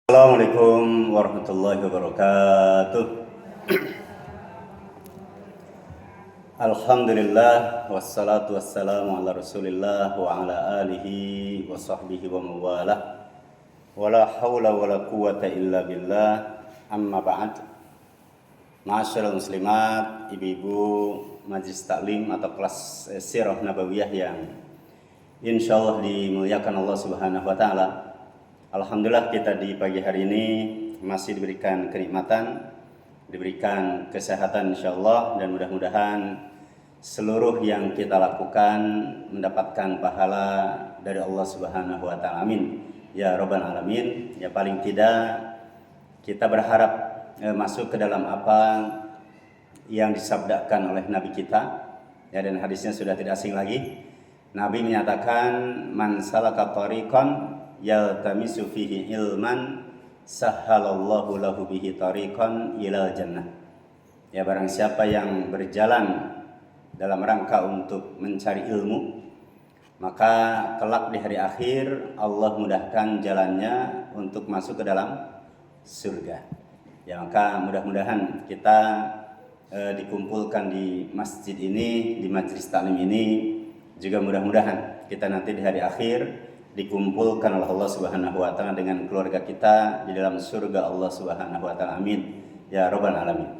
Assalamualaikum warahmatullahi wabarakatuh. Alhamdulillah wassalatu wassalamu ala Rasulillah wa ala alihi wa sahbihi wa mawalah. Wala hawla wala quwata illa billah. Amma ba'd. Ma'asyiral muslimat, ibu-ibu majlis taklim atau kelas sirah nabawiyah yang insyaallah dimuliakan Allah Subhanahu wa taala. Alhamdulillah kita di pagi hari ini masih diberikan kenikmatan, diberikan kesehatan insyaallah, dan mudah-mudahan seluruh yang kita lakukan mendapatkan pahala dari Allah Subhanahu wa taala. Amin. Ya rabbal alamin. Ya paling tidak kita berharap masuk ke dalam apa yang disabdakan oleh Nabi kita. Ya, dan hadisnya sudah tidak asing lagi. Nabi menyatakan man salaka tariqan yaltamisu fihi ilman sahhalallahu lahu bihi tariqan ilal jannah. Ya, barang siapa yang berjalan dalam rangka untuk mencari ilmu, maka kelak di hari akhir Allah mudahkan jalannya untuk masuk ke dalam surga. Ya, maka mudah-mudahan kita dikumpulkan di masjid ini, di majlis taklim ini, juga mudah-mudahan kita nanti di hari akhir dikumpulkan oleh Allah Subhanahu wa taala dengan keluarga kita di dalam surga Allah Subhanahu wa taala. Amin. Ya rabbal alamin.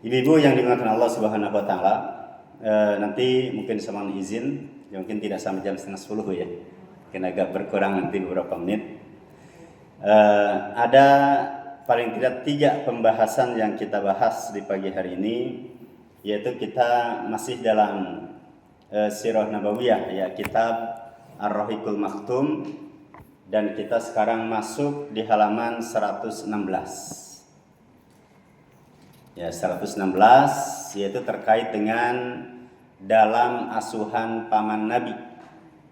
Ibu-ibu yang dimuliakan Allah Subhanahu wa taala, nanti mungkin sama izin, ya mungkin tidak sampai jam 9:30 ya. Mungkin agak berkurang nanti beberapa menit. Ada paling tidak 3 pembahasan yang kita bahas di pagi hari ini, yaitu kita masih dalam sirah nabawiyah, ya kitab Ar-Rahiqul Maktum, dan kita sekarang masuk di halaman 116. Ya, 116 yaitu terkait dengan dalam asuhan paman Nabi.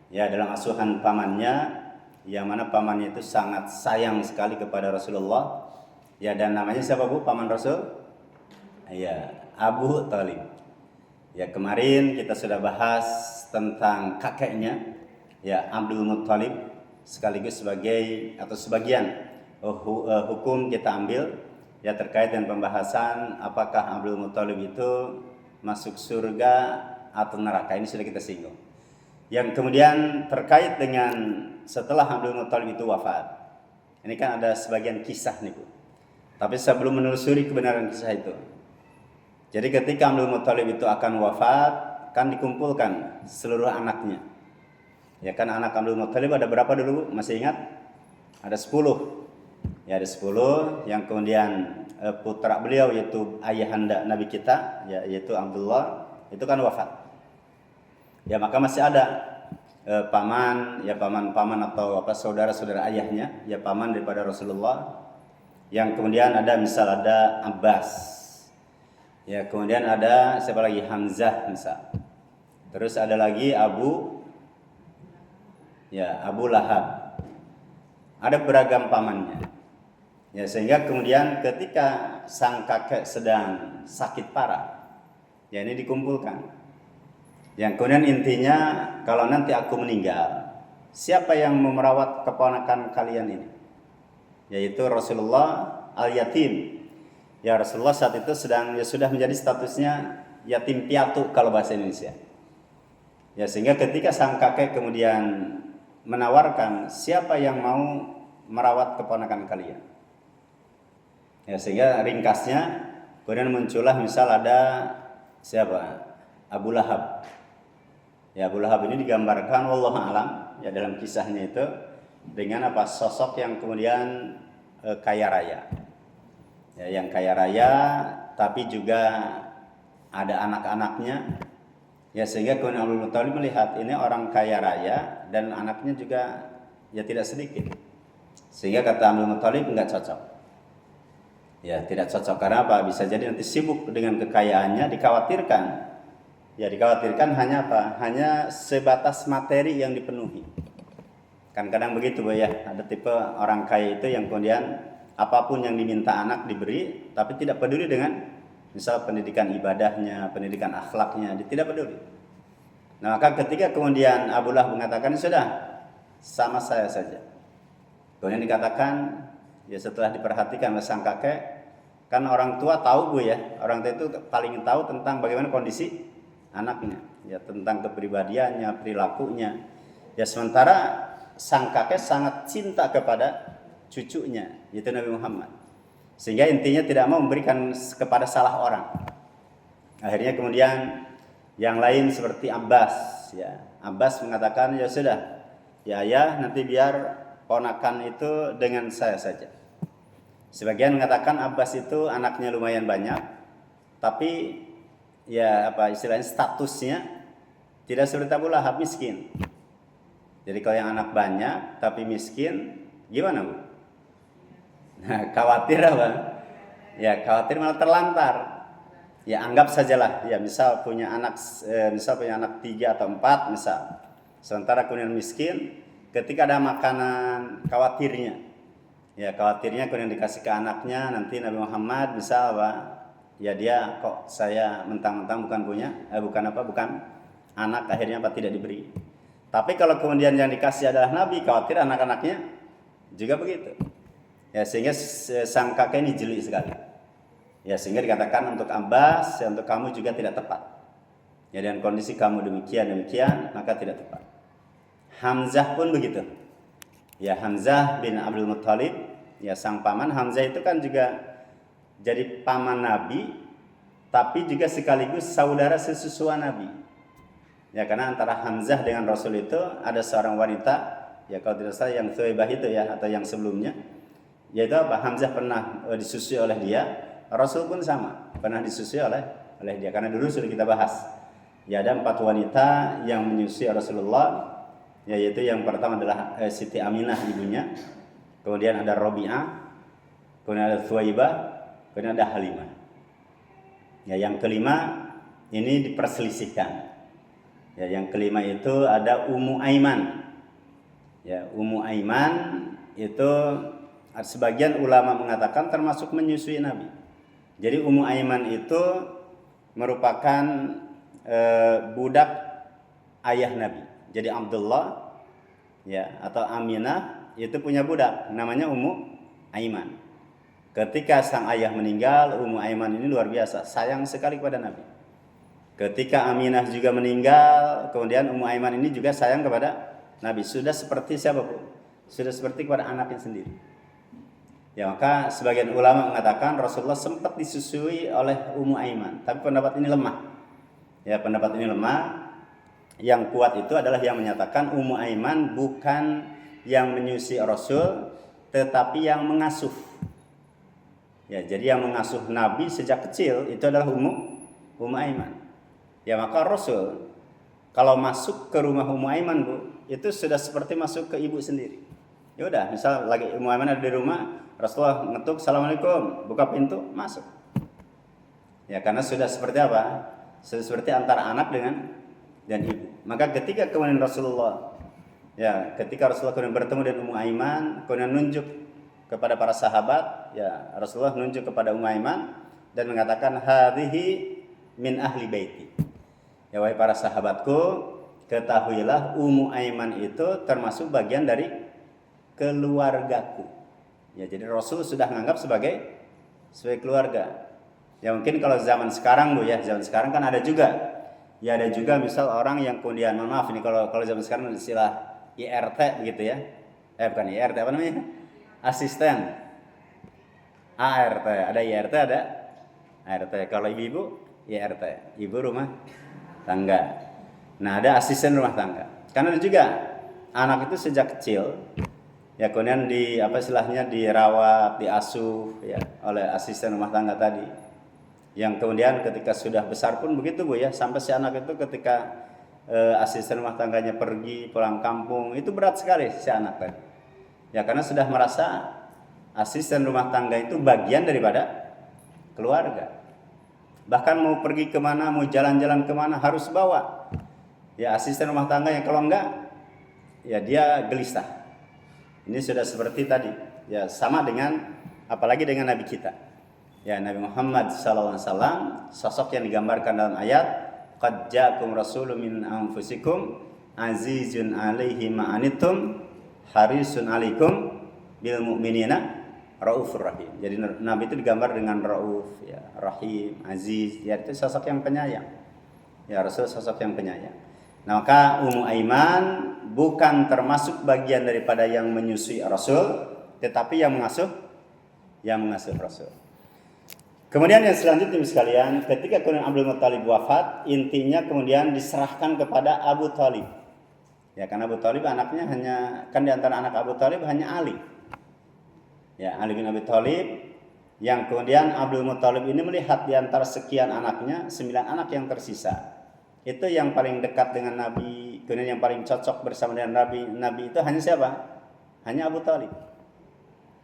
Ya, dalam asuhan pamannya, yang mana pamannya itu sangat sayang sekali kepada Rasulullah. Ya, dan namanya siapa Bu paman Rasul? Ya, Abu Thalib. Ya, kemarin kita sudah bahas tentang kakeknya, ya Abdul Muttalib, sekaligus sebagai atau sebagian hukum kita ambil ya terkait dengan pembahasan apakah Abdul Muttalib itu masuk surga atau neraka. Ini sudah kita singgung. Yang kemudian terkait dengan setelah Abdul Muttalib itu wafat, ini kan ada sebagian kisah nih Bu. Tapi sebelum menelusuri kebenaran kisah itu, jadi ketika Abdul Muttalib itu akan wafat, kan dikumpulkan seluruh anaknya. Ya kan, anak Abdul Muttalib ada berapa dulu? Masih ingat? Ada 10. Ya, ada 10 yang kemudian putra beliau yaitu ayahanda Nabi kita, ya, yaitu Abdullah, itu kan wafat. Ya, maka masih ada paman, ya paman-paman atau saudara-saudara ayahnya, ya paman daripada Rasulullah. Yang kemudian ada misal ada Abbas. Ya, kemudian ada siapa lagi? Hamzah misal. Terus ada lagi Abu Lahab. Ada beragam pamannya. Ya, sehingga kemudian ketika sang kakek sedang sakit parah, ya ini dikumpulkan. Yang kemudian intinya, kalau nanti aku meninggal, siapa yang memerawat keponakan kalian ini? Yaitu Rasulullah al-yatim. Ya, Rasulullah saat itu sudah menjadi statusnya yatim piatu kalau bahasa Indonesia. Ya, sehingga ketika sang kakek kemudian menawarkan siapa yang mau merawat keponakan kalian, ya sehingga ringkasnya kemudian muncullah misal ada siapa? Abu Lahab. Ya, Abu Lahab ini digambarkan wallahu alam ya dalam kisahnya itu dengan sosok yang kemudian kaya raya. Ya, yang kaya raya tapi juga ada anak-anaknya. Ya, sehingga kemudian Abdul Muttalib melihat ini orang kaya raya dan anaknya juga ya tidak sedikit. Sehingga kata Abdul Muttalib enggak cocok. Ya, tidak cocok karena apa? Bisa jadi nanti sibuk dengan kekayaannya, dikhawatirkan. Ya, dikhawatirkan hanya apa? Hanya sebatas materi yang dipenuhi. Kan kadang begitu Bu ya, ada tipe orang kaya itu yang kemudian apapun yang diminta anak diberi, tapi tidak peduli dengan misal pendidikan ibadahnya, pendidikan akhlaknya, dia tidak peduli. Nah, maka ketika kemudian Abu Lahab mengatakan sudah sama saya saja, kemudian dikatakan Ya setelah diperhatikan oleh sang kakek, kan orang tua tahu Bu ya, orang tua itu paling tahu tentang bagaimana kondisi anaknya, ya tentang kepribadiannya, perilakunya. Ya sementara sang kakek sangat cinta kepada cucunya, yaitu Nabi Muhammad. Sehingga intinya tidak mau memberikan kepada salah orang. Akhirnya kemudian yang lain seperti Abbas, ya. Abbas mengatakan, ya sudah, ya ayah nanti biar ponakan itu dengan saya saja. Sebagian mengatakan Abbas itu anaknya lumayan banyak, tapi ya apa istilahnya statusnya tidak seperti Abu Lahab, miskin. Jadi kalau yang anak banyak tapi miskin, gimana Bu? Nah, khawatir apa? Ya khawatir malah terlantar. Ya anggap sajalah, ya misal punya anak 3 atau 4 misal. Sementara kemudian miskin, ketika ada makanan khawatirnya. Ya khawatirnya kemudian dikasih ke anaknya, nanti Nabi Muhammad misal apa? Ya dia kok saya mentang-mentang bukan anak, akhirnya apa tidak diberi. Tapi kalau kemudian yang dikasih adalah Nabi, khawatir anak-anaknya juga begitu. Ya sehingga sang kakek ini jeli sekali. Ya sehingga dikatakan untuk Abbas, ya, untuk kamu juga tidak tepat. Ya dengan kondisi kamu demikian maka tidak tepat. Hamzah pun begitu. Ya Hamzah bin Abdul Muthalib, ya sang paman. Hamzah itu kan juga jadi paman Nabi, tapi juga sekaligus saudara sesusua Nabi. Ya karena antara Hamzah dengan Rasul itu ada seorang wanita, ya kalau tidak salah yang Thuwaibah itu ya, atau yang sebelumnya, yaitu apa? Hamzah pernah disusui oleh dia, Rasul pun sama, pernah disusui oleh dia. Karena dulu sudah kita bahas, ya ada 4 wanita yang menyusui Rasulullah, yaitu yang pertama adalah Siti Aminah ibunya, kemudian ada Rabi'ah, kemudian ada Thuwaibah, kemudian ada Halimah. Ya yang kelima ini diperselisihkan. Ya yang kelima itu ada Ummu Aiman. Ya Ummu Aiman itu sebagian ulama mengatakan termasuk menyusui Nabi. Jadi Ummu Aiman itu merupakan budak ayah Nabi. Jadi Abdullah ya atau Aminah itu punya budak namanya Ummu Aiman. Ketika sang ayah meninggal, Ummu Aiman ini luar biasa sayang sekali kepada Nabi. Ketika Aminah juga meninggal, kemudian Ummu Aiman ini juga sayang kepada Nabi. Sudah seperti siapa pun, sudah seperti kepada anaknya sendiri. Ya maka sebagian ulama mengatakan Rasulullah sempat disusui oleh Ummu Aiman, tapi pendapat ini lemah. Ya pendapat ini lemah. Yang kuat itu adalah yang menyatakan Ummu Aiman bukan yang menyusui Rasul, tetapi yang mengasuh. Ya jadi yang mengasuh Nabi sejak kecil itu adalah Ummu Aiman. Ya maka Rasul kalau masuk ke rumah Ummu Aiman Bu, itu sudah seperti masuk ke ibu sendiri. Ya udah, misal lagi Ummu Aiman ada di rumah, Rasulullah ngetuk, "Assalamualaikum," buka pintu, masuk. Ya karena sudah seperti apa? Sudah seperti antara anak dan ibu. Maka ketika kemudian Rasulullah kemudian bertemu dengan Ummu Aiman, kemudian nunjuk kepada para sahabat, ya Rasulullah nunjuk kepada Ummu Aiman dan mengatakan, "Hadhihi min ahli baiti." Ya wahai para sahabatku, ketahuilah Ummu Aiman itu termasuk bagian dari keluargaku. Ya jadi Rasul sudah menganggap sebagai keluarga. Ya mungkin kalau zaman sekarang Bu ya, zaman sekarang kan ada juga misal orang yang kemudian maaf ini kalau zaman sekarang istilah IRT begitu ya. Bukan IRT, apa namanya? Asisten. ART, ada IRT, ada ART. Kalau ibu IRT, ibu rumah tangga. Nah, ada asisten rumah tangga. Karena ada juga anak itu sejak kecil ya kemudian dirawat, diasuh ya oleh asisten rumah tangga tadi. Yang kemudian ketika sudah besar pun begitu Bu ya, sampai si anak itu ketika asisten rumah tangganya pergi pulang kampung, itu berat sekali si anak tadi. Ya karena sudah merasa asisten rumah tangga itu bagian daripada keluarga. Bahkan mau pergi kemana, mau jalan-jalan kemana harus bawa ya asisten rumah tangga, yang kalau enggak ya dia gelisah. Ini sudah seperti tadi ya, sama dengan apalagi dengan Nabi kita ya, Nabi Muhammad SAW, sosok yang digambarkan dalam ayat qad ja'akum rasulun min anfusikum azizun 'alaihi ma anittum harisun 'alaikum bil mu'minina Raufur Rahim. Jadi Nabi itu digambar dengan Rauf, ya, Rahim, Aziz, ya itu sosok yang penyayang. Ya, Rasul sosok yang penyayang. Nah, maka Ummu Aiman bukan termasuk bagian daripada yang menyusui Rasul, tetapi yang mengasuh Rasul. Kemudian yang selanjutnya sekalian, ketika kemudian Abdul Muthalib wafat, intinya kemudian diserahkan kepada Abu Thalib. Ya, karena Abu Thalib anaknya di antara anak Abu Thalib hanya Ali. Ya, Ali bin Abi Thalib, yang kemudian Abdul Muthalib ini melihat di antara sekian anaknya, 9 anak yang tersisa. Itu yang paling dekat dengan Nabi, kemudian yang paling cocok bersama dengan Nabi itu hanya siapa? Hanya Abu Thalib.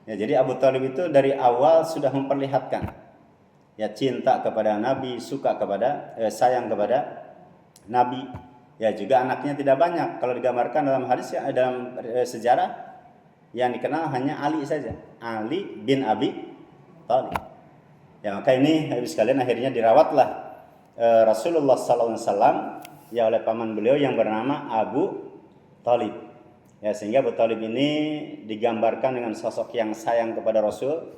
Ya, jadi Abu Thalib itu dari awal sudah memperlihatkan ya cinta kepada Nabi, sayang kepada Nabi. Ya, juga anaknya tidak banyak. Kalau digambarkan dalam hadis ya, dalam sejarah yang dikenal hanya Ali saja, Ali bin Abi Thalib. Ya, maka ini habis sekalian akhirnya dirawatlah Rasulullah SAW ya oleh paman beliau yang bernama Abu Thalib. Ya, sehingga Abu Thalib ini digambarkan dengan sosok yang sayang kepada Rasul.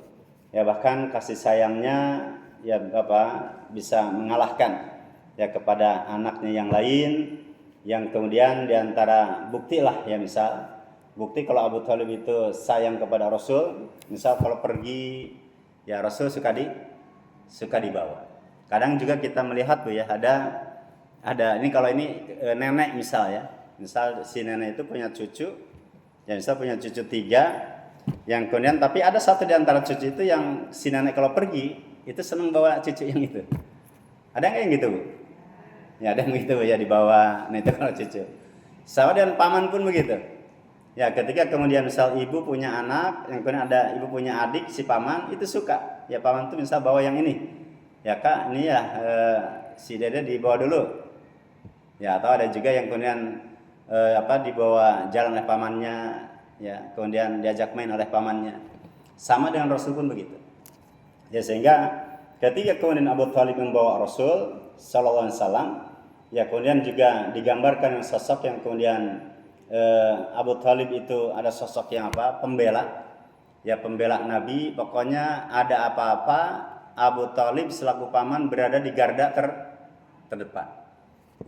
Ya, bahkan kasih sayangnya ya bisa mengalahkan ya kepada anaknya yang lain, yang kemudian diantara buktilah ya misal bukti kalau Abu Thalib itu sayang kepada Rasul, misal kalau pergi ya Rasul suka dibawa. Kadang juga kita melihat Bu ya, ada ini kalau ini nenek misal ya. Misal si nenek itu punya cucu, ya misal punya cucu 3, yang kemudian tapi ada satu di antara cucu itu yang si nenek kalau pergi itu senang bawa cucu yang itu. Ada nggak yang gitu Bu? Ya ada yang gitu Bu ya, dibawa. Nah itu kalau cucu. Sama dengan paman pun begitu. Ya, ketika kemudian misal ibu punya anak, yang kemudian ada ibu punya adik, si paman itu suka. Ya, paman itu misal bawa yang ini. Ya, Kak, ini ya si Dede dibawa dulu. Ya, atau ada juga yang kemudian dibawa jalan oleh pamannya, ya, kemudian diajak main oleh pamannya. Sama dengan Rasul pun begitu. Ya, sehingga ketika kemudian Abu Thalib membawa Rasul sallallahu alaihi wasallam, ya kemudian juga digambarkan yang sosok yang kemudian Abu Thalib itu ada sosok yang pembela, ya pembela Nabi. Pokoknya ada apa-apa Abu Thalib selaku paman berada di garda terdepan.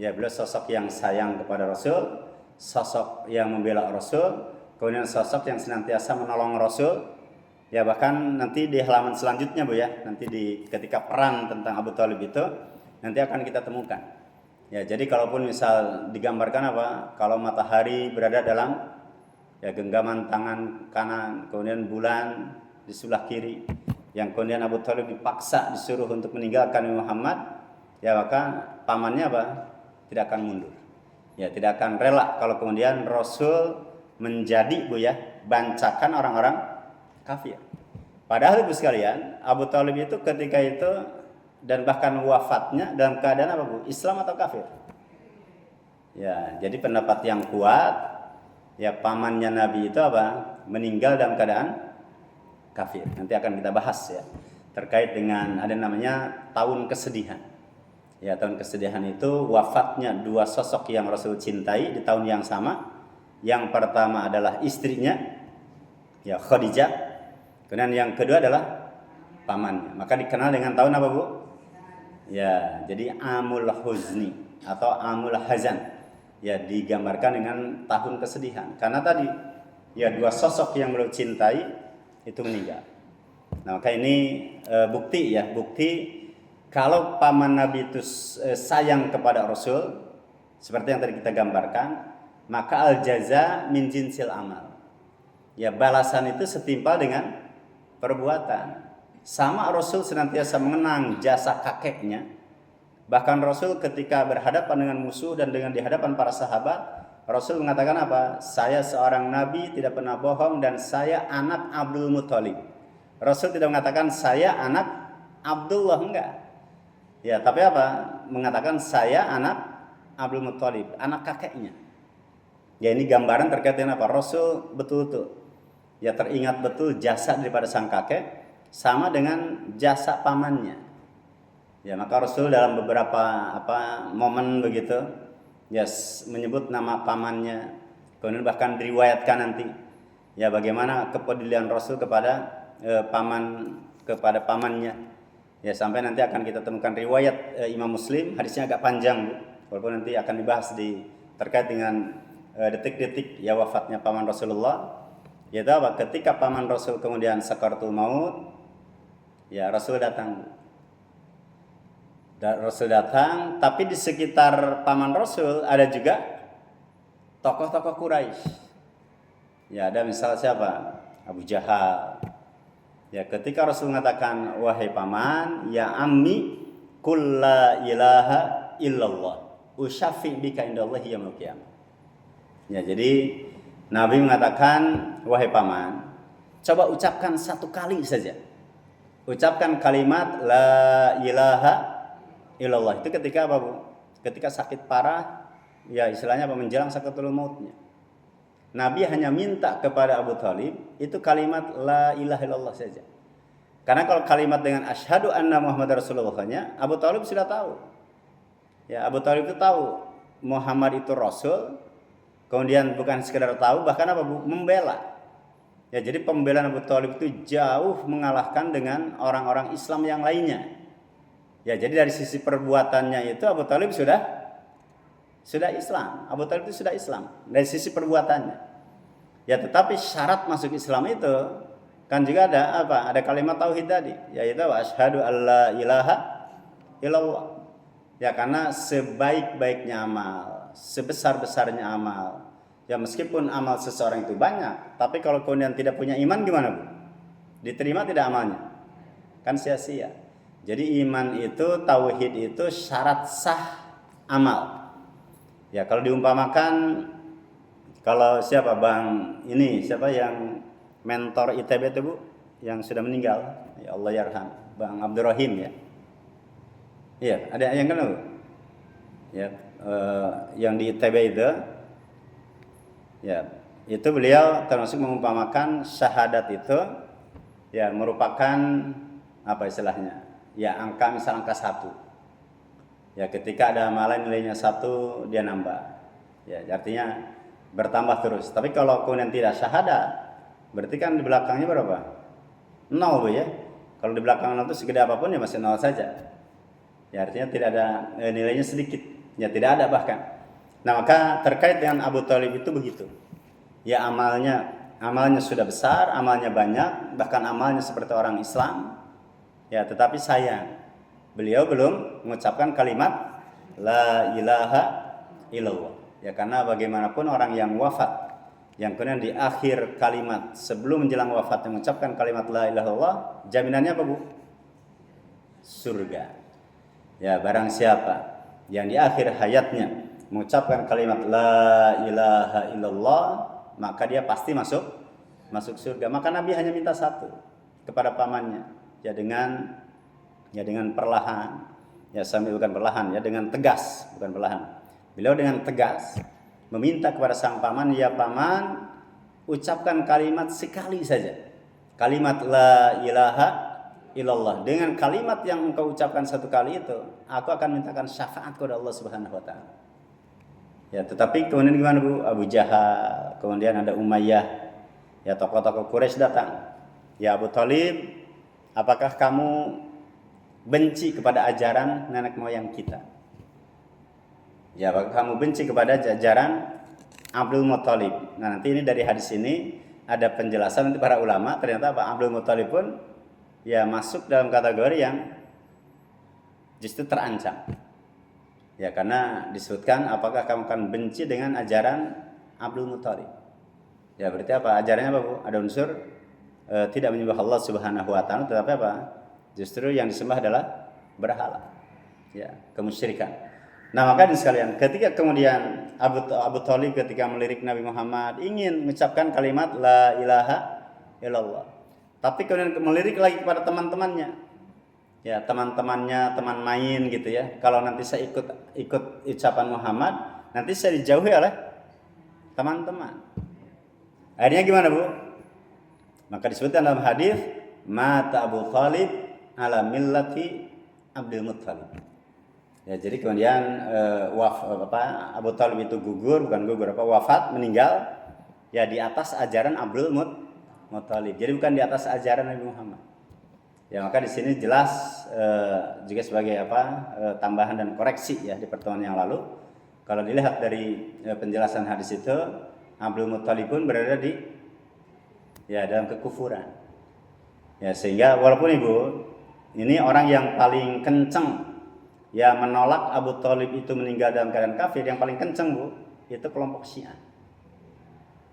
Ya, beliau sosok yang sayang kepada Rasul, sosok yang membela Rasul, kemudian sosok yang senantiasa menolong Rasul. Ya, bahkan nanti di halaman selanjutnya Bu ya, nanti ketika perang tentang Abu Thalib itu nanti akan kita temukan. Ya, jadi kalaupun misal digambarkan kalau matahari berada dalam ya genggaman tangan kanan, kemudian bulan di sebelah kiri, yang kemudian Abu Thalib dipaksa disuruh untuk meninggalkan Muhammad, ya maka pamannya tidak akan mundur. Ya, tidak akan rela kalau kemudian Rasul menjadi Bu ya bancakan orang-orang kafir. Padahal Ibu sekalian, Abu Thalib itu ketika itu dan bahkan wafatnya dalam keadaan Bu? Islam atau kafir? Ya, jadi pendapat yang kuat ya pamannya Nabi itu meninggal dalam keadaan kafir. Nanti akan kita bahas ya terkait dengan ada namanya tahun kesedihan. Ya, tahun kesedihan itu wafatnya 2 sosok yang Rasul cintai di tahun yang sama. Yang pertama adalah istrinya ya Khadijah. Kemudian yang kedua adalah pamannya. Maka dikenal dengan tahun apa Bu? Ya, jadi Amul Huzni atau Amul Hazan. Ya, digambarkan dengan tahun kesedihan. Karena tadi ya 2 sosok yang beliau cintai itu meninggal. Nah, maka ini bukti kalau paman Nabi itu sayang kepada Rasul seperti yang tadi kita gambarkan, maka al-jaza min jinsil amal. Ya, balasan itu setimpal dengan perbuatan. Sama Rasul senantiasa mengenang jasa kakeknya. Bahkan Rasul ketika berhadapan dengan musuh dan dengan di hadapan para sahabat, Rasul mengatakan Saya seorang nabi, tidak pernah bohong, dan saya anak Abdul Muthalib. Rasul tidak mengatakan saya anak Abdullah, enggak. Ya, tapi mengatakan saya anak Abdul Muthalib, anak kakeknya. Ya, ini gambaran terkait dengan Rasul betul-betul ya teringat betul jasa daripada sang kakek sama dengan jasa pamannya. Ya, maka Rasul dalam beberapa momen begitu ya menyebut nama pamannya. Kemudian bahkan diriwayatkan nanti ya bagaimana kepedulian Rasul kepada paman kepada pamannya. Ya, sampai nanti akan kita temukan riwayat Imam Muslim, hadisnya agak panjang, walaupun nanti akan dibahas terkait dengan detik-detik ya wafatnya paman Rasulullah. Yaitu apa? Ketika paman Rasul kemudian sakaratul maut, ya Rasul datang. Rasul datang, tapi di sekitar paman Rasul ada juga tokoh-tokoh Quraisy. Ya, ada misal siapa? Abu Jahal. Ya, ketika Rasul mengatakan, wahai paman, ya ammi, qul la ilaha illallah, usyafi' bika indallahi yaumil qiyamah. Ya, jadi Nabi mengatakan, wahai paman, coba ucapkan satu kali saja. Ucapkan kalimat la ilaha illallah. Itu ketika apa, Bu? Ketika sakit parah, ya istilahnya apa, menjelang sakaratul mautnya. Nabi hanya minta kepada Abu Thalib itu kalimat la ilaha illallah saja. Karena kalau kalimat dengan asyhadu anna Muhammad Rasulullah-nya, Abu Thalib sudah tahu. Ya, Abu Thalib itu tahu Muhammad itu Rasul. Kemudian bukan sekedar tahu, bahkan apa, Bu? Membela. Ya, jadi pembelaan Abu Thalib itu jauh mengalahkan dengan orang-orang Islam yang lainnya. Ya, jadi dari sisi perbuatannya itu Abu Thalib sudah Islam. Abu Thalib itu sudah Islam dari sisi perbuatannya. Ya, tetapi syarat masuk Islam itu kan juga ada apa? Ada kalimat tauhid tadi, yaitu asyhadu alla ilaha illallah. Ya, karena sebaik-baiknya amal, sebesar-besarnya amal, ya meskipun amal seseorang itu banyak, tapi kalau kemudian tidak punya iman gimana, Bu? Diterima tidak amalnya? Kan sia-sia. Jadi iman itu, tauhid itu syarat sah amal. Ya, kalau diumpamakan, kalau siapa siapa yang mentor ITB itu, Bu, yang sudah meninggal, ya Allah yarham, Bang Abdurrahim ya. Iya, ada yang kenal, Bu? Ya, yang di ITB itu, ya, itu beliau termasuk mengumpamakan syahadat itu, ya merupakan apa istilahnya? Ya misal angka 1. Ya, ketika ada amalan nilainya 1, dia nambah. Ya, artinya bertambah terus. Tapi kalau kemudian tidak syahadat, berarti kan di belakangnya berapa? 0, Bu ya. Kalau di belakang 0 itu segede apapun ya masih 0 saja. Ya, artinya tidak ada nilainya sedikit. Ya, tidak ada bahkan. Nah, maka terkait dengan Abu Thalib itu begitu. Ya, amalnya sudah besar, amalnya banyak, bahkan amalnya seperti orang Islam. Ya, tetapi sayang, beliau belum mengucapkan kalimat la ilaha illallah. Ya, karena bagaimanapun orang yang wafat, yang kemudian di akhir kalimat sebelum menjelang wafat mengucapkan kalimat la ilaha illallah, jaminannya apa, Bu? Surga. Ya, barang siapa yang di akhir hayatnya mengucapkan kalimat la ilaha illallah, maka dia pasti masuk surga. Maka Nabi hanya minta satu kepada pamannya, ya dengan perlahan, ya sambil bukan perlahan, ya dengan tegas, bukan perlahan. Beliau dengan tegas meminta kepada sang paman, ya paman, ucapkan kalimat sekali saja, kalimat la ilaha illallah. Dengan kalimat yang engkau ucapkan satu kali itu, aku akan mintakan syafaat kepada Allah Subhanahu wa taala. Ya, tetapi kemudian gimana, Bu? Abu Jahal, kemudian ada Umayyah, ya tokoh-tokoh Quraisy datang. Ya Abu Thalib, apakah kamu benci kepada ajaran nenek moyang kita? Ya, apakah kamu benci kepada ajaran Abdul Muthalib? Nah, nanti ini dari hadis ini ada penjelasan nanti para ulama, ternyata Pak Abdul Muthalib pun ya masuk dalam kategori yang justru terancam. Ya, karena disebutkan apakah kamu akan benci dengan ajaran Abdul Muthalib? Ya, berarti apa? Ajarannya apa, Bu? Ada unsur tidak menyembah Allah Subhanahu wa taala, tetapi apa? Justru yang disembah adalah berhala. Ya, kemusyrikan. Nah, maka sekalian, ketika kemudian Abu Thalib ketika melirik Nabi Muhammad ingin mengucapkan kalimat la ilaha illallah, tapi kemudian melirik lagi kepada teman-temannya. Ya, teman-temannya, teman main gitu ya. Kalau nanti saya ikut ucapan Muhammad, nanti saya dijauhi oleh teman-teman. Akhirnya gimana, Bu? Maka disebutkan dalam hadis, mata Abu Thalib ala millati Abdul Muttalib. Ya, jadi kemudian Abu Thalib itu wafat, meninggal ya di atas ajaran Abdul Muthalib. Jadi bukan di atas ajaran Nabi Muhammad. Ya, maka di sini jelas juga sebagai tambahan dan koreksi ya di pertemuan yang lalu. Kalau dilihat dari penjelasan hadis itu, Abdul Muthalib pun berada di dalam kekufuran. Ya, sehingga walaupun Ibu ini orang yang paling kenceng ya menolak Abu Thalib itu meninggal dalam keadaan kafir, yang paling kenceng Bu, itu kelompok Syiah.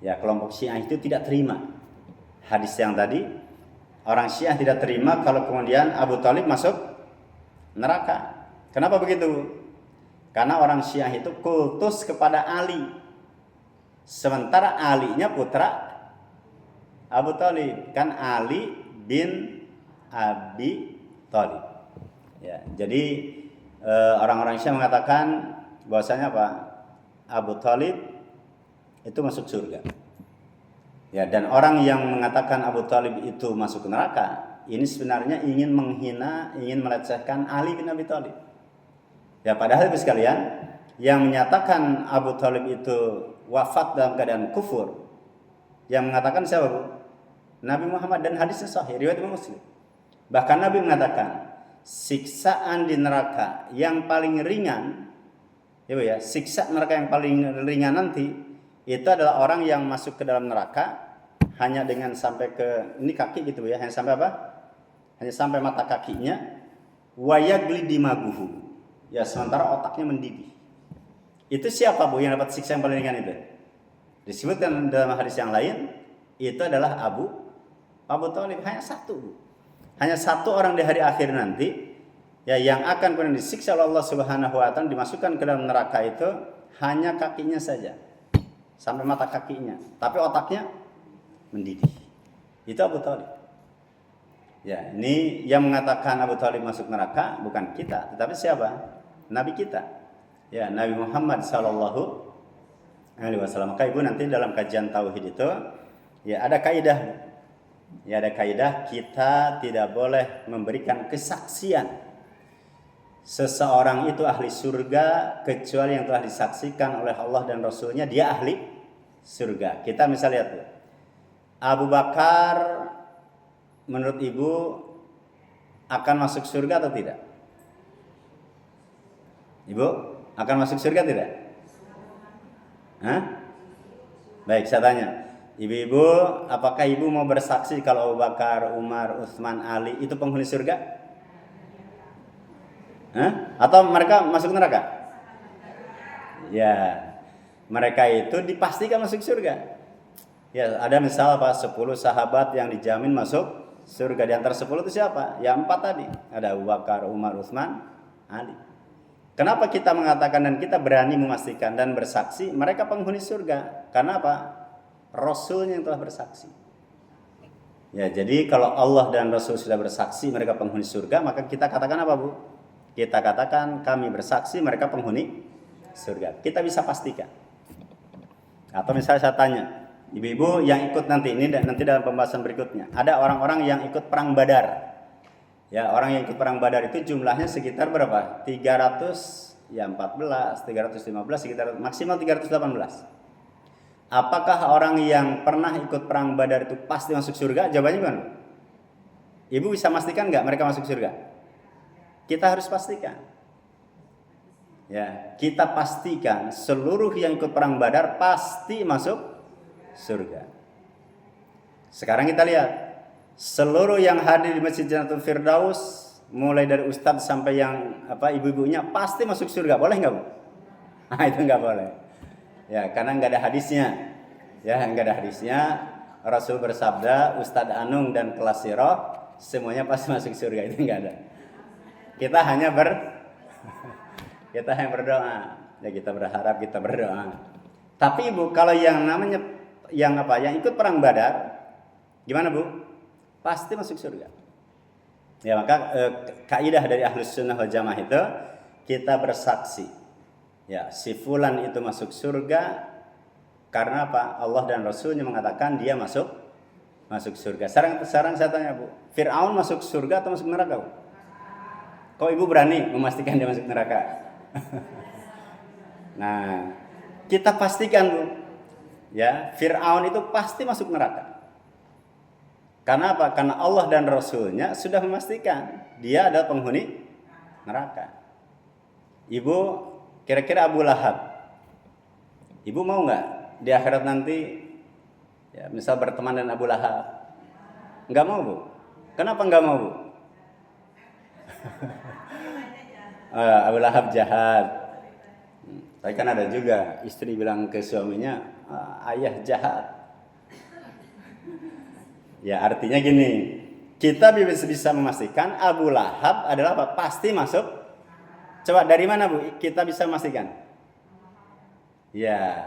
Ya, kelompok Syiah itu tidak terima hadis yang tadi. Orang Syiah tidak terima kalau kemudian Abu Thalib masuk neraka. Kenapa begitu? Karena orang Syiah itu kultus kepada Ali. Sementara Ali-nya putra Abu Thalib, kan Ali bin Abi Thalib. Ya, jadi orang-orang Syiah mengatakan bahwasanya Abu Thalib itu masuk surga. Ya, dan orang yang mengatakan Abu Thalib itu masuk neraka, ini sebenarnya ingin menghina, ingin melecehkan Ali bin Abi Thalib. Ya, padahal Ibu sekalian, yang menyatakan Abu Thalib itu wafat dalam keadaan kufur, yang mengatakan siapa Bu? Nabi Muhammad, dan hadisnya sahih riwayat Imam Muslim. Bahkan Nabi mengatakan siksaan di neraka yang paling ringan, siksa neraka yang paling ringan nanti itu adalah orang yang masuk ke dalam neraka hanya dengan sampai ke ini kaki gitu ya, hanya sampai hanya sampai mata kakinya, wayagli dimaguhu, ya sementara otaknya mendidih. Itu siapa Bu yang dapat siksa yang paling ringan itu? Disebutkan dalam hadis yang lain, itu adalah Abu Thalib. Hanya satu Bu. Hanya satu orang di hari akhir nanti ya yang akan kemudian disiksa oleh Allah Subhanahu wa taala, dimasukkan ke dalam neraka itu hanya kakinya saja. Sampai mata kakinya, tapi otaknya mendidih. Itu Abu Thalib. Ya, ini yang mengatakan Abu Thalib masuk neraka bukan kita, tetapi siapa? Nabi kita. Ya, Nabi Muhammad sallallahu alaihi wasallam. Maka Ibu nanti dalam kajian tauhid itu ya ada kaidah. Ya, ada kaidah kita tidak boleh memberikan kesaksian seseorang itu ahli surga kecuali yang telah disaksikan oleh Allah dan Rasulnya dia ahli surga. Kita misal lihat Abu Bakar menurut Ibu akan masuk surga atau tidak? Ibu akan masuk surga tidak? Hah? Baik, saya tanya Ibu-ibu, apakah Ibu mau bersaksi kalau Abu Bakar, Umar, Utsman, Ali itu penghuni surga? Atau mereka masuk neraka? Ya, mereka itu dipastikan masuk surga. Ya, ada misal 10 sahabat yang dijamin masuk surga. Di antara 10 itu siapa? Ya 4 tadi. Ada Abu Bakar, Umar, Utsman, Ali. Kenapa kita mengatakan dan kita berani memastikan dan bersaksi mereka penghuni surga? Karena apa? Rasulnya yang telah bersaksi. Ya, jadi kalau Allah dan Rasul sudah bersaksi mereka penghuni surga, maka kita katakan apa Bu? Kita katakan kami bersaksi mereka penghuni surga. Kita bisa pastikan. Atau misalnya saya tanya, ibu-ibu yang ikut nanti dalam pembahasan berikutnya, ada orang-orang yang ikut perang Badar. Ya, orang yang ikut perang Badar itu jumlahnya sekitar berapa? 300, ya 14, 315, sekitar maksimal 318. Apakah orang yang pernah ikut perang Badar itu pasti masuk surga? Jawabannya gimana? Ibu bisa pastikan nggak mereka masuk surga? Kita harus pastikan. Ya, kita pastikan seluruh yang ikut perang Badar pasti masuk surga. Sekarang kita lihat seluruh yang hadir di Masjid Jannatul Firdaus, mulai dari ustadz sampai yang ibu-ibunya pasti masuk surga. Boleh nggak Bu? Itu nggak boleh. Ya, karena nggak ada hadisnya. Ya, nggak ada hadisnya. Rasul bersabda, Ustadz Anung dan kelas Sirah semuanya pasti masuk surga. Itu nggak ada. Kita hanya berdoa. Ya, kita berharap, kita berdoa. Tapi Bu, kalau yang namanya yang ikut perang Badar, gimana Bu? Pasti masuk surga. Ya, maka kaidah dari Ahlus Sunnah wal Jamaah itu kita bersaksi. Ya, si fulan itu masuk surga karena apa? Allah dan Rasulnya mengatakan dia masuk surga. Sekarang saya tanya Bu, Fir'aun masuk surga atau masuk neraka Bu? Kok Ibu berani memastikan dia masuk neraka? Nah, kita pastikan Bu, ya Fir'aun itu pasti masuk neraka. Karena apa? Karena Allah dan Rasulnya sudah memastikan dia adalah penghuni neraka. Ibu, kira-kira Abu Lahab, ibu mau nggak di akhirat nanti, ya, misal berteman dengan Abu Lahab? Nggak mau, Bu. Kenapa nggak mau, Bu? Abu Lahab jahat. Tapi kan ada juga istri bilang ke suaminya, ayah jahat. Ya, artinya gini, kita bisa memastikan Abu Lahab adalah apa? Pasti masuk. Coba dari mana, Bu? Kita bisa memastikan. Ya,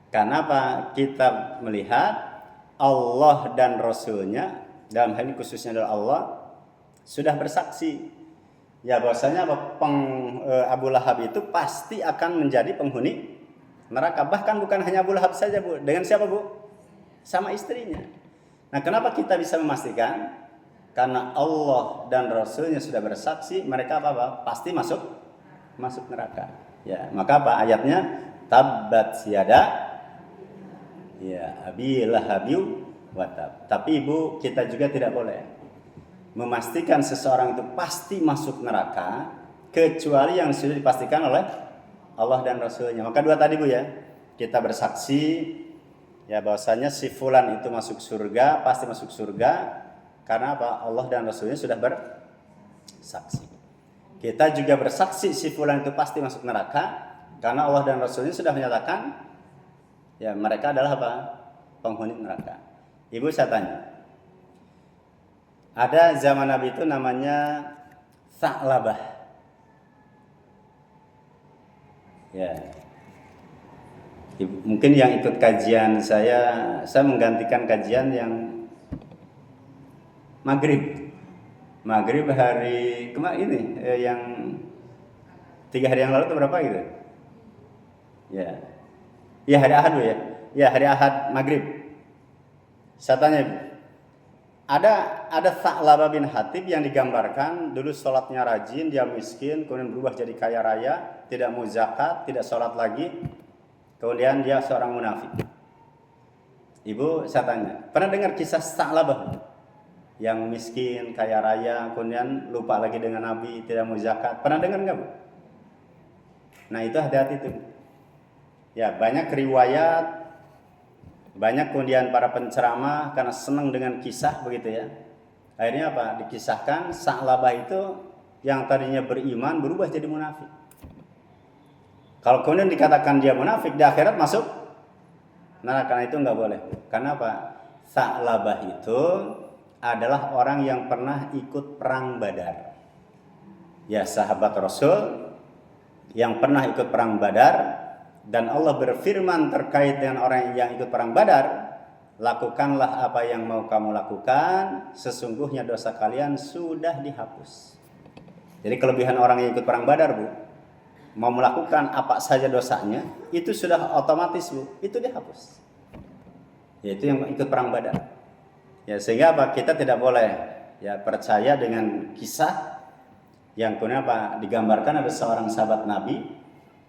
karena apa? Kita melihat Allah dan Rasulnya, dalam hal ini khususnya adalah Allah, sudah bersaksi. Ya, bahwasanya Abu Lahab itu pasti akan menjadi penghuni neraka. Bahkan bukan hanya Abu Lahab saja, Bu. Dengan siapa, Bu? Sama istrinya. Nah, kenapa kita bisa memastikan? Karena Allah dan Rasulnya sudah bersaksi, mereka apa? Pasti masuk neraka. Ya, maka apa ayatnya? Tabbat yada ya Abi Lahab wa tab. Tapi Ibu, kita juga tidak boleh memastikan seseorang itu pasti masuk neraka kecuali yang sudah dipastikan oleh Allah dan Rasulnya. Maka dua tadi, Bu, ya. Kita bersaksi ya bahwasanya si fulan itu masuk surga, pasti masuk surga karena apa? Allah dan Rasulnya sudah bersaksi. Kita juga bersaksi si fulan itu pasti masuk neraka karena Allah dan Rasulnya sudah menyatakan ya mereka adalah apa? Penghuni neraka. Ibu, saya tanya, ada zaman Nabi itu namanya Tha'labah. Ya. Ibu, mungkin yang ikut kajian saya menggantikan kajian yang Maghrib hari kemarin ini, yang 3 hari yang lalu itu berapa gitu? Ya hari Ahad, Bu, ya. Ya hari Ahad Maghrib. Saya tanya, Ibu, ada Tha'labah bin Hatib yang digambarkan dulu sholatnya rajin, dia miskin, kemudian berubah jadi kaya raya, tidak mau zakat, tidak sholat lagi, kemudian dia seorang munafik. Ibu, saya tanya, pernah dengar kisah Tha'labah yang miskin, kaya raya, kemudian lupa lagi dengan Nabi, tidak mau zakat? Pernah dengar nggak, Bu? Nah, itu hati-hati tuh. Ya, banyak riwayat, banyak kemudian para penceramah karena senang dengan kisah begitu ya. Akhirnya apa? Dikisahkan Tha'labah itu yang tadinya beriman berubah jadi munafik. Kalau kemudian dikatakan dia munafik, di akhirat masuk neraka, itu nggak boleh. Karena apa? Tha'labah itu adalah orang yang pernah ikut perang Badar. Ya, sahabat Rasul yang pernah ikut perang Badar, dan Allah berfirman terkait dengan orang yang ikut perang Badar, lakukanlah apa yang mau kamu lakukan, sesungguhnya dosa kalian sudah dihapus. Jadi kelebihan orang yang ikut perang Badar, Bu, mau melakukan apa saja dosanya, itu sudah otomatis, Bu, itu dihapus. Yaitu yang ikut perang Badar. Ya, sehingga apa? Kita tidak boleh ya percaya dengan kisah yang kemudian apa? Digambarkan ada seorang sahabat Nabi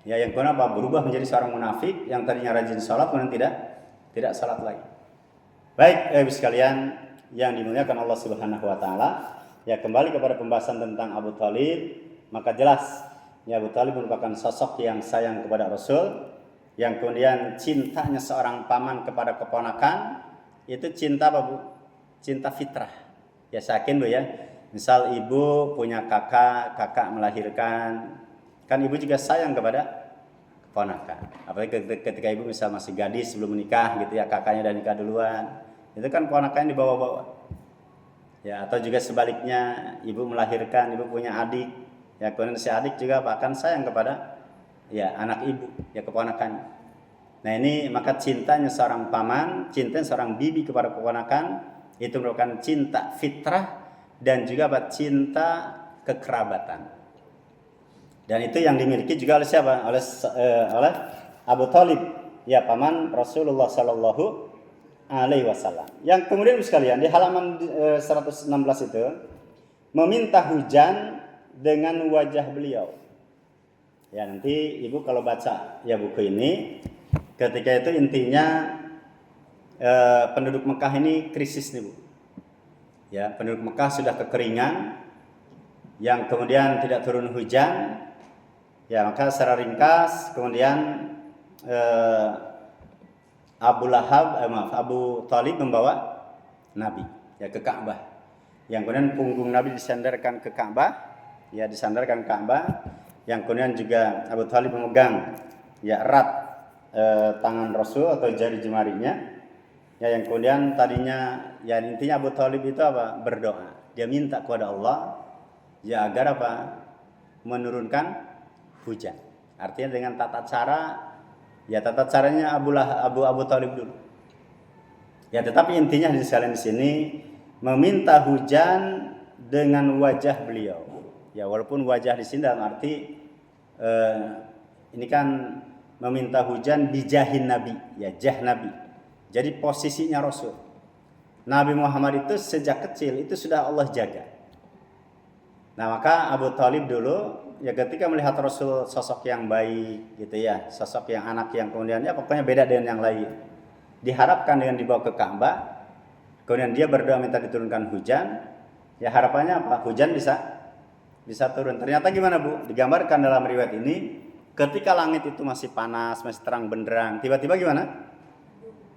ya yang kemudian apa? Berubah menjadi seorang munafik yang tadinya rajin sholat kemudian tidak sholat lagi. Baik, ibu sekalian yang dimuliakan Allah Subhanahu wa taala, ya kembali kepada pembahasan tentang Abu Thalib, maka jelas ya Abu Thalib merupakan sosok yang sayang kepada Rasul, yang kemudian cintanya seorang paman kepada keponakan itu cinta apa, Bu? Cinta fitrah. Ya, saya yakin, Bu, ya. Misal ibu punya kakak melahirkan, kan ibu juga sayang kepada keponakan. Apalagi ketika ibu misal masih gadis sebelum menikah gitu ya, kakaknya udah nikah duluan, itu kan keponakannya dibawa-bawa. Ya, atau juga sebaliknya, ibu melahirkan, ibu punya adik, ya kemudian si adik juga bahkan sayang kepada ya anak ibu, ya keponakannya. Nah, ini maka cintanya seorang paman, cintanya seorang bibi kepada keponakan itu merupakan cinta fitrah dan juga cinta kekerabatan. Dan itu yang dimiliki juga oleh siapa? Oleh Abu Thalib, ya paman Rasulullah sallallahu alaihi wasallam. Yang kemudian sekalian di halaman 116 itu meminta hujan dengan wajah beliau. Ya, nanti ibu kalau baca ya buku ini, ketika itu intinya penduduk Mekah ini krisis nih, Bu. Ya, penduduk Mekah sudah kekeringan, yang kemudian tidak turun hujan. Ya, maka secara ringkas kemudian Abu Thalib membawa Nabi ya ke Ka'bah. Yang kemudian punggung Nabi disandarkan ke Ka'bah, ya disandarkan ke Ka'bah. Yang kemudian juga Abu Thalib memegang ya erat tangan Rasul atau jari jemarinya. Ya, yang kemudian tadinya ya intinya Abu Thalib itu apa? Berdoa. Dia minta kepada Allah ya agar apa? Menurunkan hujan. Artinya dengan tata caranya Abu Thalib dulu. Ya, tetapi intinya di sini meminta hujan dengan wajah beliau. Ya, walaupun wajah di sini dalam arti ini kan meminta hujan bijahin Nabi, ya jah Nabi. Jadi posisinya Rasul. Nabi Muhammad itu sejak kecil itu sudah Allah jaga. Nah, maka Abu Thalib dulu ya ketika melihat Rasul sosok yang baik gitu ya, sosok yang anak yang kemudian ya pokoknya beda dengan yang lain. Diharapkan dengan dibawa ke Ka'bah, kemudian dia berdoa minta diturunkan hujan, ya harapannya apa? Hujan bisa turun. Ternyata gimana, Bu? Digambarkan dalam riwayat ini, ketika langit itu masih panas, masih terang benderang, tiba-tiba gimana?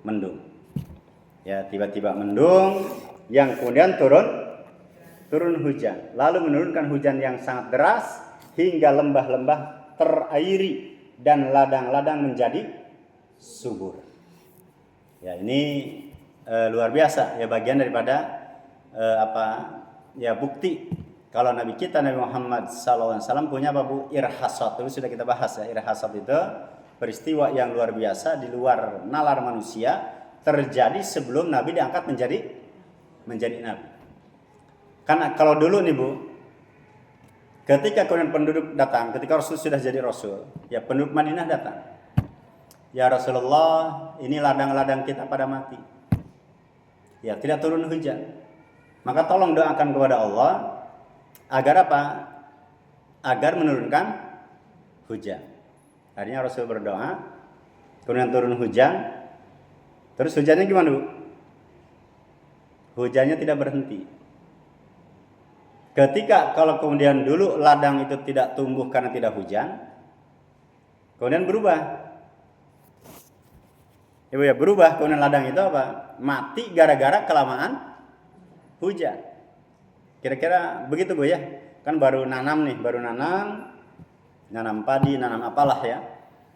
Mendung. Ya, tiba-tiba mendung yang kemudian turun hujan. Lalu menurunkan hujan yang sangat deras hingga lembah-lembah terairi dan ladang-ladang menjadi subur. Ya, ini luar biasa ya, bagian daripada bukti kalau Nabi kita Nabi Muhammad SAW punya apa, Bu? Irhasat. Itu sudah kita bahas ya. Irhasat itu peristiwa yang luar biasa di luar nalar manusia, terjadi sebelum Nabi diangkat menjadi Nabi. Karena kalau dulu nih, Bu, ketika kemudian penduduk datang, ketika Rasul sudah jadi Rasul, ya penduduk Madinah datang. Ya Rasulullah, ini ladang-ladang kita pada mati. Ya, tidak turun hujan. Maka tolong doakan kepada Allah agar apa? Agar menurunkan hujan. Akhirnya Rasul berdoa, kemudian turun hujan. Terus hujannya gimana, Bu? Hujannya tidak berhenti. Ketika kalau kemudian dulu ladang itu tidak tumbuh karena tidak hujan, kemudian berubah. Ibu ya, berubah kemudian ladang itu apa? Mati gara-gara kelamaan hujan. Kira-kira begitu, Bu ya. Kan baru nanam padi, nanam apalah ya.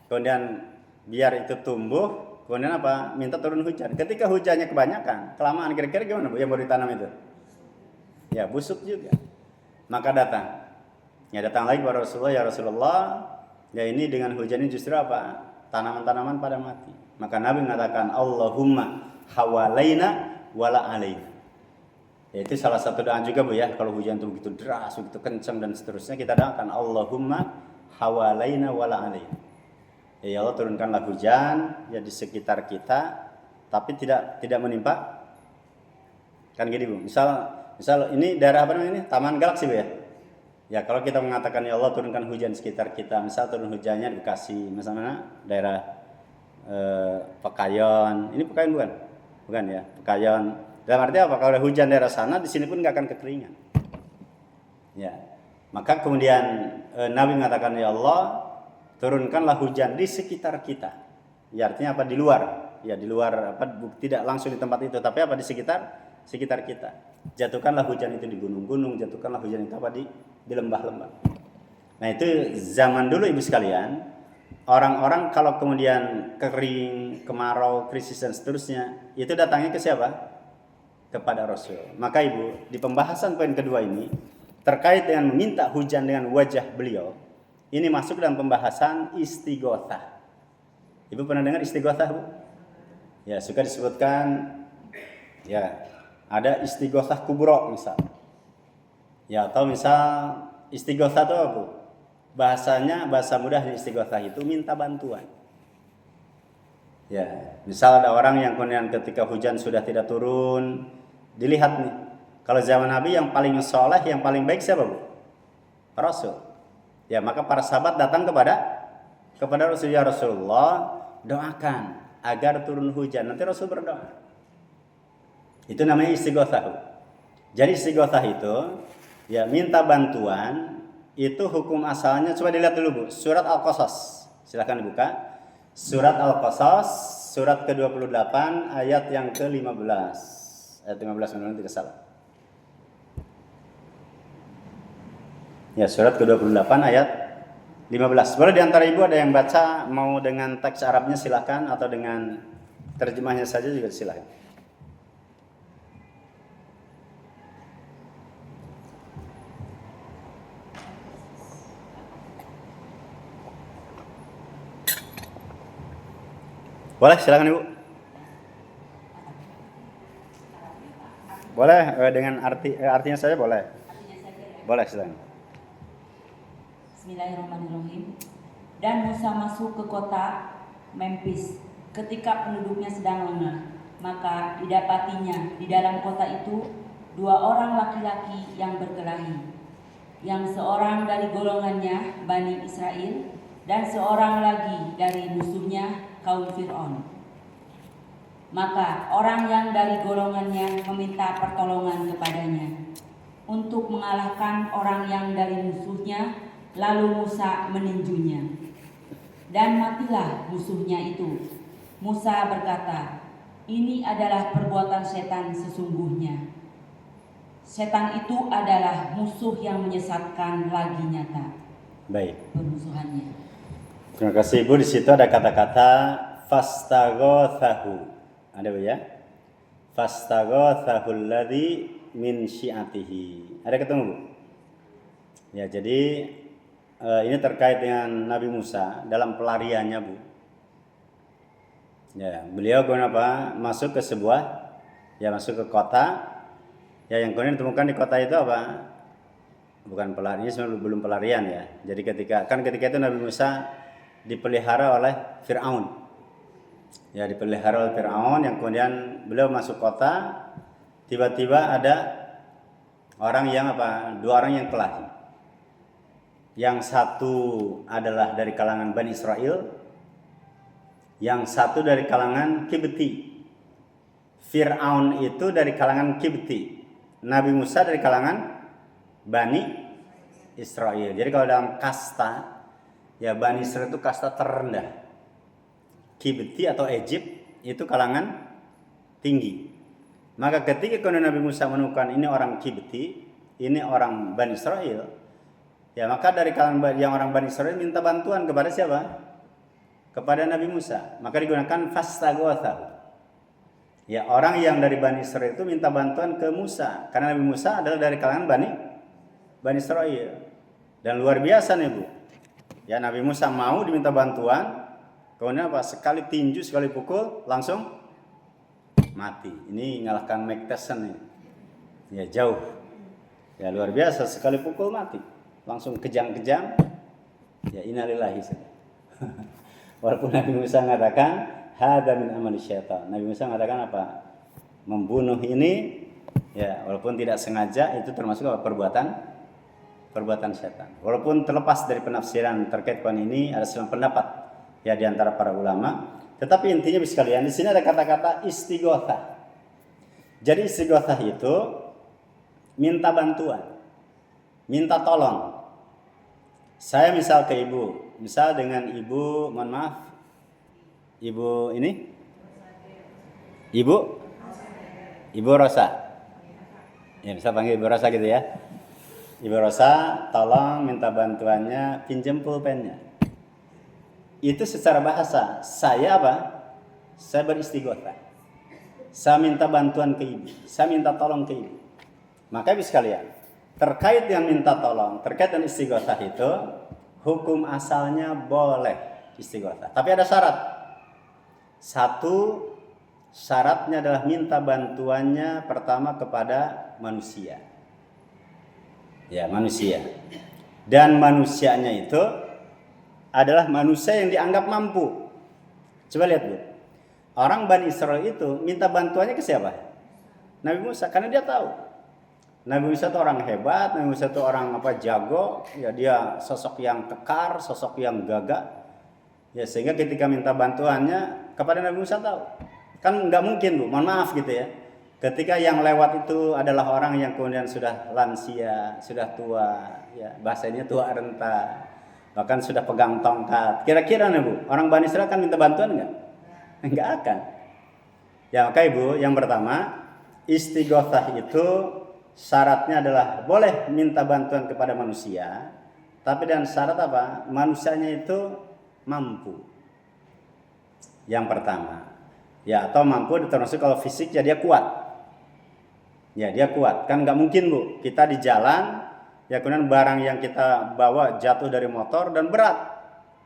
Kemudian biar itu tumbuh, kemudian apa? Minta turun hujan. Ketika hujannya kebanyakan, kelamaan, kira-kira gimana, Bu, yang baru ditanam itu? Ya, busuk juga. Maka datang lagi kepada Rasulullah, ya Rasulullah, ya ini dengan hujan ini justru apa? Tanaman-tanaman pada mati. Maka Nabi mengatakan, Allahumma hawalaina wala alaina. Itu salah satu doa juga, Bu ya. Kalau hujan itu begitu deras, begitu kencang dan seterusnya, kita doakan Allahumma hawalaina wala alaina. Ya Allah, turunkanlah hujan ya di sekitar kita, tapi tidak menimpa. Kan gini, Bu. Misal ini daerah apa namanya ini? Taman Galaksi, Bu ya. Ya, kalau kita mengatakan ya Allah turunkan hujan di sekitar kita, misal turun hujannya di Bekasi, misalnya daerah Pekayon. Ini Pekayon bukan? Bukan ya, Pekayon. Dalam arti apa? Kalau ada hujan daerah sana, di sini pun nggak akan kekeringan. Ya, maka kemudian Nabi mengatakan ya Allah turunkanlah hujan di sekitar kita. Ya, artinya apa? Di luar. Ya, di luar apa? Tidak langsung di tempat itu, tapi apa? Di sekitar kita. Jatuhkanlah hujan itu di gunung-gunung, jatuhkanlah hujan itu apa? Di lembah-lembah. Nah, itu zaman dulu, Ibu sekalian. Orang-orang kalau kemudian kering, kemarau, krisis dan seterusnya, itu datangnya ke siapa? Kepada Rasul. Maka Ibu, di pembahasan poin kedua ini terkait dengan meminta hujan dengan wajah beliau, ini masuk dalam pembahasan istighotsah. Ibu pernah dengar istighotsah, Bu? Ya, suka disebutkan ya, ada istighotsah kubro misal. Ya, atau misal istighotsah itu apa, Bu? Bahasanya, bahasa mudahnya istighotsah itu minta bantuan. Ya, misal ada orang yang kemudian ketika hujan sudah tidak turun, dilihat nih. Kalau zaman Nabi yang paling soleh, yang paling baik siapa, Bu? Rasul. Ya, maka para sahabat datang kepada Rasul, ya Rasulullah, doakan agar turun hujan. Nanti Rasul berdoa. Itu namanya istighotsah. Jadi istighotsah itu ya minta bantuan, itu hukum asalnya coba dilihat dulu Bu, surat Al-Qasas. Silakan dibuka. Surat Al-Qasas, surat ke-28 ayat yang ke-15. Ayat 15 menurut tidak salah. Ya, surat ke-28 ayat 15. Boleh diantara ibu ada yang baca, mau dengan teks Arabnya silakan, atau dengan terjemahnya saja juga silakan. Boleh, silakan ibu. Boleh dengan artinya saja boleh. Boleh, silakan. Bismillahirrahmanirrahim. Dan Musa masuk ke kota Memphis ketika penduduknya sedang lengah. Maka didapatinya di dalam kota itu 2 orang laki-laki yang berkelahi, yang seorang dari golongannya Bani Israel dan seorang lagi dari musuhnya kaum Fir'aun. Maka orang yang dari golongannya meminta pertolongan kepadanya untuk mengalahkan orang yang dari musuhnya. Lalu Musa meninjunya, dan matilah musuhnya itu. Musa berkata, ini adalah perbuatan setan sesungguhnya. Setan itu adalah musuh yang menyesatkan lagi nyata. Baik. Permusuhannya. Terima kasih Ibu. Di situ ada kata-kata fastaghothahu. Ada Bu ya? Fastaghothahu alladzi min syi'atihi. Ada ketemu Bu? Ya, jadi ini terkait dengan Nabi Musa dalam pelariannya Bu. Ya, beliau kenapa masuk ke masuk ke kota. Ya, yang kemudian ditemukan di kota itu apa? Bukan pelarian, ini sebenarnya belum pelarian ya. Jadi ketika itu Nabi Musa dipelihara oleh Fir'aun. Ya, dipelihara oleh Fir'aun, yang kemudian beliau masuk kota, tiba-tiba ada orang yang 2 orang yang kelahi. Yang satu adalah dari kalangan Bani Israel, yang satu dari kalangan Kibti. Fir'aun itu dari kalangan Kibti, Nabi Musa dari kalangan Bani Israel. Jadi kalau dalam kasta, ya Bani Israel itu kasta terendah. Kibti atau Egypt itu kalangan tinggi. Maka ketika Nabi Musa menemukan ini orang Kibti, ini orang Bani Israel, ya maka dari kalangan yang orang Bani Israel minta bantuan kepada siapa? Kepada Nabi Musa. Maka digunakan fastaghothahu. Ya, orang yang dari Bani Israel itu minta bantuan ke Musa, karena Nabi Musa adalah dari kalangan Bani Israel. Dan luar biasa nih Bu. Ya, Nabi Musa mau diminta bantuan, kemudian sekali tinju, sekali pukul langsung mati. Ini ngalahkan Mike Tyson nih. Ya, jauh. Ya, luar biasa, sekali pukul mati. Langsung kejang-kejang, ya innalillahi. Walaupun Nabi Musa mengatakan hadza min amali syaitan. Nabi Musa mengatakan apa? Membunuh ini ya walaupun tidak sengaja itu termasuk perbuatan syaitan. Walaupun terlepas dari penafsiran terkait poin ini, ada semua pendapat ya di antara para ulama, tetapi intinya sekalian di sini ada kata-kata istighotsah. Jadi istighotsah itu minta bantuan, minta tolong. Saya misal ke ibu, misal dengan ibu, mohon maaf, ibu ini, ibu Rosa, ya bisa panggil ibu Rosa gitu ya. Ibu Rosa, tolong minta bantuannya, pinjam pulpennya. Itu secara bahasa, saya apa? Saya beristighotsah. Saya minta bantuan ke ibu, saya minta tolong ke ibu. Maka ibu sekalian, terkait dengan minta tolong, terkait dengan istighotsah itu, hukum asalnya boleh istighotsah. Tapi ada syarat. Satu, syaratnya adalah minta bantuannya pertama kepada manusia. Ya, manusia. Dan manusianya itu adalah manusia yang dianggap mampu. Coba lihat Bu. Orang Bani Israel itu minta bantuannya ke siapa? Nabi Musa, karena dia tahu Nabi Musa itu orang hebat, Nabi Musa itu orang jago, ya dia sosok yang kekar, sosok yang gagah. Ya sehingga ketika minta bantuannya kepada Nabi Musa tahu. Kan nggak mungkin Bu, mohon maaf gitu ya. Ketika yang lewat itu adalah orang yang kemudian sudah lansia, sudah tua, ya bahasanya tua renta, bahkan sudah pegang tongkat. Kira-kira nih Bu, orang Bani Israil akan minta bantuan nggak? Nggak akan. Ya maka Ibu, yang pertama, istighotsah itu syaratnya adalah boleh minta bantuan kepada manusia, tapi dengan syarat apa? Manusianya itu mampu. Yang pertama, ya atau mampu termasuk kalau fisik ya dia kuat. Ya dia kuat, kan nggak mungkin Bu, kita di jalan, ya kemudian barang yang kita bawa jatuh dari motor dan berat.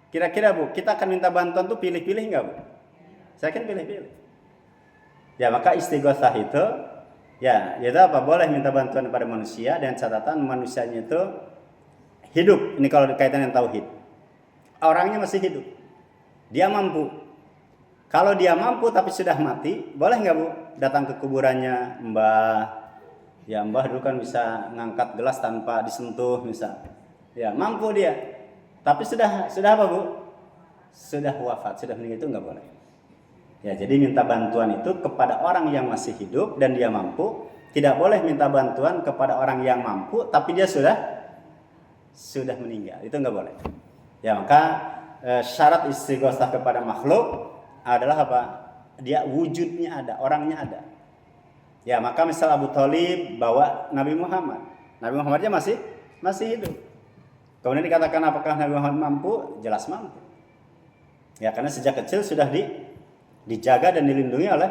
Kira-kira Bu, kita akan minta bantuan tuh pilih-pilih nggak Bu? Saya kan pilih-pilih. Ya maka istighotsah itu, ya itu apa? Boleh minta bantuan kepada manusia dengan catatan manusianya itu hidup. Ini kalau kaitan dengan tauhid. Orangnya masih hidup, dia mampu. Kalau dia mampu tapi sudah mati, boleh nggak Bu datang ke kuburannya Mbah? Ya Mbah dulu kan bisa ngangkat gelas tanpa disentuh misal. Ya mampu dia. Tapi sudah apa Bu? Sudah wafat, sudah meninggal, itu nggak boleh. Ya jadi minta bantuan itu kepada orang yang masih hidup dan dia mampu. Tidak boleh minta bantuan kepada orang yang mampu tapi dia sudah meninggal. Itu nggak boleh. Ya maka syarat istighotsah kepada makhluk adalah apa? Dia wujudnya ada, orangnya ada. Ya maka misal Abu Thalib bawa Nabi Muhammad. Nabi Muhammadnya masih hidup. Kemudian dikatakan apakah Nabi Muhammad mampu? Jelas mampu. Ya karena sejak kecil sudah dijaga dan dilindungi oleh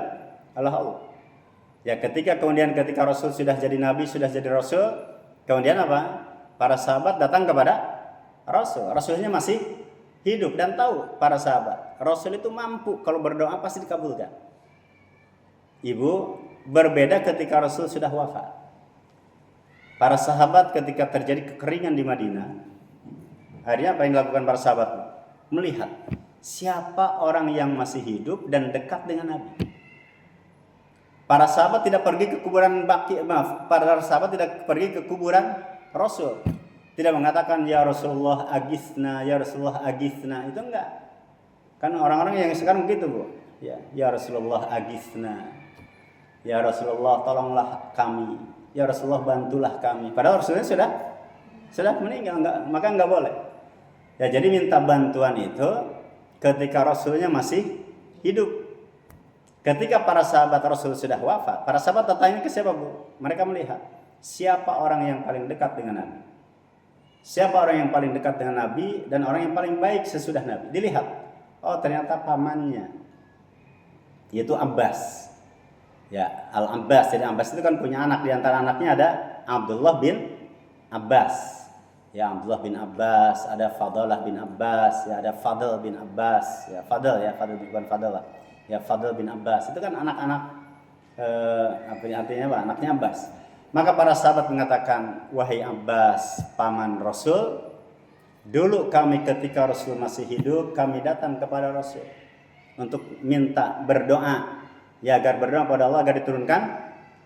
Allah. Ya ketika Rasul sudah jadi Nabi, sudah jadi Rasul, kemudian apa? Para sahabat datang kepada Rasul. Rasulnya masih hidup dan tahu para sahabat. Rasul itu mampu kalau berdoa pasti dikabulkan. Ibu, berbeda ketika Rasul sudah wafat. Para sahabat ketika terjadi kekeringan di Madinah, akhirnya apa yang dilakukan para sahabat? Melihat siapa orang yang masih hidup dan dekat dengan Nabi. Para sahabat tidak pergi ke kuburan para sahabat tidak pergi ke kuburan Rasul. Tidak mengatakan ya Rasulullah agisna, ya Rasulullah agisna, itu enggak. Kan orang-orang yang sekarang begitu Bu. Ya Rasulullah agisna. Ya Rasulullah tolonglah kami. Ya Rasulullah bantulah kami. Padahal Rasulullah sudah meninggal, maka enggak boleh. Ya jadi minta bantuan itu ketika Rasulnya masih hidup. Ketika para sahabat Rasul sudah wafat, para sahabat bertanya ke siapa Bu? Mereka melihat siapa orang yang paling dekat dengan Nabi. Siapa orang yang paling dekat dengan Nabi dan orang yang paling baik sesudah Nabi. Dilihat, oh ternyata pamannya, yaitu Abbas. Ya, Al-Abbas. Jadi Abbas itu kan punya anak, di antara anaknya ada Abdullah bin Abbas. Ya, Abdullah bin Abbas, ada Fadalah bin Abbas, ya ada Fadl bin Abbas. Ya, Fadl bukan Fadalah. Ya, Fadl bin Abbas. Itu kan anak-anak artinya apa? Anaknya Abbas. Maka para sahabat mengatakan, wahai Abbas, paman Rasul, dulu kami ketika Rasul masih hidup, kami datang kepada Rasul untuk minta berdoa, ya agar berdoa kepada Allah agar diturunkan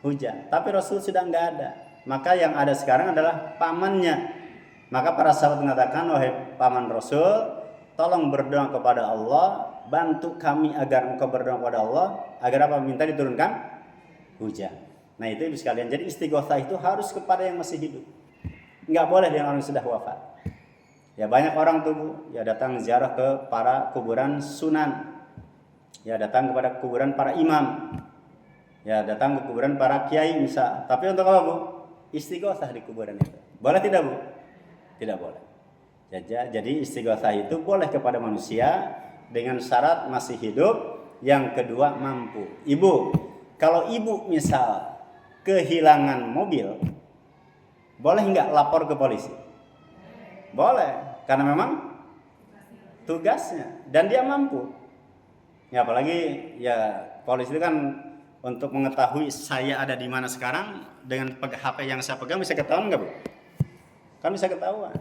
hujan. Tapi Rasul sudah enggak ada. Maka yang ada sekarang adalah pamannya. Maka para sahabat mengatakan, wahai paman Rasul, tolong berdoa kepada Allah, bantu kami agar engkau berdoa kepada Allah agar apa? Minta diturunkan hujan. Nah itu Ibu sekalian, jadi istighotsah itu harus kepada yang masih hidup. Enggak boleh dengan orang yang sudah wafat. Ya banyak orang tuh Bu, ya datang ziarah ke para kuburan sunan. Ya datang kepada kuburan para imam. Ya datang ke kuburan para kiai misal. Tapi untuk apa Bu? Istighotsah di kuburan itu. Boleh tidak Bu? Tidak boleh. Jadi istighotsah itu boleh kepada manusia dengan syarat masih hidup. Yang kedua mampu. Ibu, kalau ibu misal kehilangan mobil, boleh nggak lapor ke polisi? Boleh, karena memang tugasnya dan dia mampu. Ya apalagi ya polisi itu kan untuk mengetahui saya ada di mana sekarang dengan HP yang saya pegang bisa ketahuan nggak Bu? Kan bisa ketahuan.